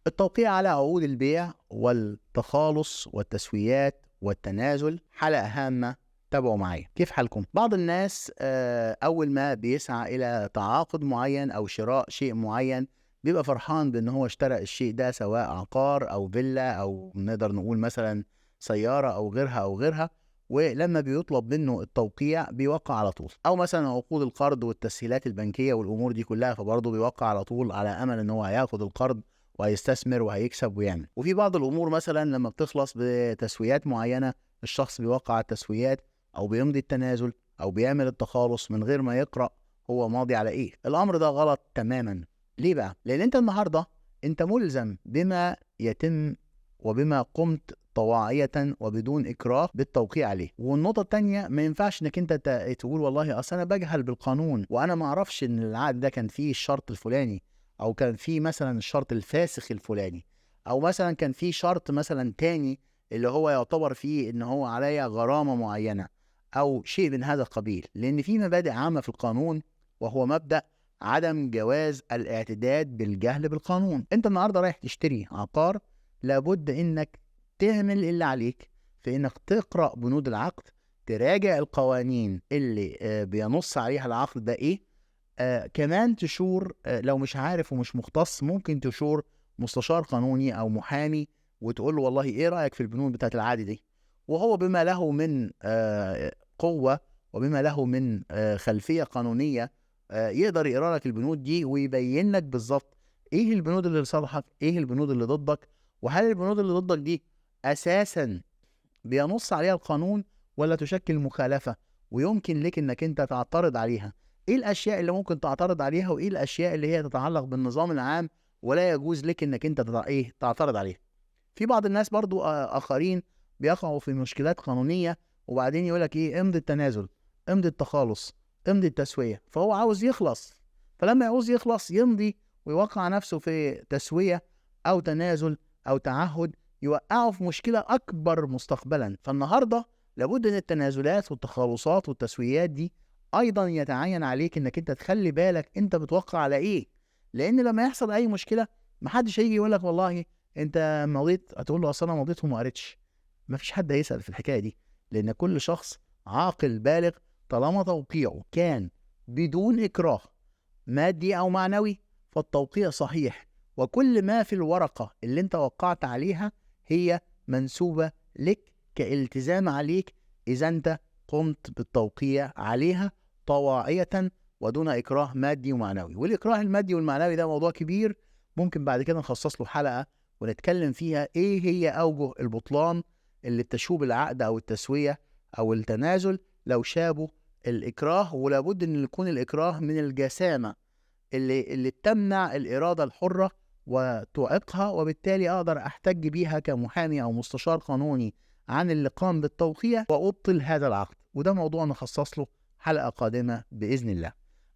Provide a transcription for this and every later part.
التوقيع على عقود البيع والتخالص والتسويات والتنازل حلقة هامة. تابعوا معايا. كيف حالكم؟ بعض الناس أول ما بيسعى إلى تعاقد معين أو شراء شيء معين بيبقى فرحان بأن هو اشترى الشيء ده، سواء عقار أو فيلا أو نقدر نقول مثلا سيارة أو غيرها أو غيرها. ولما بيطلب منه التوقيع بيوقع على طول، أو مثلا عقود القرض والتسهيلات البنكية والأمور دي كلها، فبرضه بيوقع على طول على أمل أن هو هياخد القرض وهيستثمر وهيكسب ويعمل. وفي بعض الامور مثلا لما بتخلص بتسويات معينه الشخص بيوقع على التسويات او بيمضي التنازل او بيعمل التخالص من غير ما يقرا هو ماضي على ايه. الامر ده غلط تماما. ليه بقى؟ لان انت النهارده انت ملزم بما يتم وبما قمت طواعية وبدون إكراه بالتوقيع عليه. والنقطة التانية، ما ينفعش إنك أنت تقول والله أصل أنا بجهل بالقانون وأنا ما أعرفش إن العقد ده كان فيه الشرط الفلاني، او كان في مثلا الشرط الفاسخ الفلاني، او مثلا كان في شرط مثلا تاني اللي هو يعتبر فيه ان هو عليا غرامة معينة او شيء من هذا القبيل. لان في مبادئ عامة في القانون، وهو مبدأ عدم جواز الاعتداد بالجهل بالقانون. انت النهاردة رايح تشتري عقار، لابد انك تعمل اللي عليك في انك تقرأ بنود العقد، تراجع القوانين اللي بينص عليها العقد ده ايه. كمان تشور، لو مش عارف ومش مختص ممكن تشور مستشار قانوني او محامي وتقول له والله ايه رأيك في البنود بتاعت العقد دي، وهو بما له من قوة وبما له من خلفية قانونية يقدر يقرا لك البنود دي ويبين لك بالظبط ايه البنود اللي لصالحك، ايه البنود اللي ضدك، وهل البنود اللي ضدك دي اساسا بينص عليها القانون ولا تشكل مخالفة ويمكن لك انك انت تعترض عليها. ايه الاشياء اللي ممكن تعترض عليها وايه الاشياء اللي هي تتعلق بالنظام العام ولا يجوز لك انك انت تعترض عليها. في بعض الناس برضو اخرين بيقعوا في مشكلات قانونية وبعدين يقولك ايه، امضي التنازل، امضي التخالص، امضي التسوية. فهو عاوز يخلص، فلما يعوز يخلص يمضي ويوقع نفسه في تسوية او تنازل او تعهد يوقعه في مشكلة أكبر مستقبلا. فالنهاردة لابد أن التنازلات والتخلصات والتسويات دي أيضا يتعين عليك أنك أنت تخلي بالك أنت بتوقع على إيه. لأن لما يحصل أي مشكلة محدش هيجي يقول لك والله أنت مضيت، هتقول له أصل أنا مضيت وما قريتش. مفيش حد هيسأل في الحكاية دي، لأن كل شخص عاقل بالغ طالما توقيعه كان بدون إكراه مادي أو معنوي فالتوقيع صحيح، وكل ما في الورقة اللي انت وقعت عليها هي منسوبة لك كالتزام عليك إذا انت قمت بالتوقيع عليها طواعية ودون إكراه مادي ومعنوي. والإكراه المادي والمعنوي ده موضوع كبير، ممكن بعد كده نخصص له حلقة ونتكلم فيها ايه هي أوجه البطلان اللي بتشوب العقد أو التسوية أو التنازل لو شابوا الإكراه. ولابد أن يكون الإكراه من الجسامة اللي بتمنع الإرادة الحرة وتعيقها، وبالتالي أقدر أحتج بيها كمحامي أو مستشار قانوني عن اللي قام بالتوقيع وأبطل هذا العقد. وده موضوع نخصص له حلقة قادمة بإذن الله.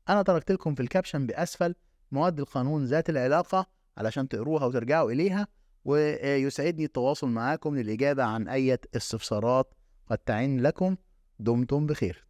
أنا تركت لكم في الكابشن بأسفل مواد القانون ذات العلاقة علشان تقروها وترجعوا إليها، ويسعدني التواصل معاكم للإجابة عن أي استفسارات قد تعين لكم. دمتم بخير.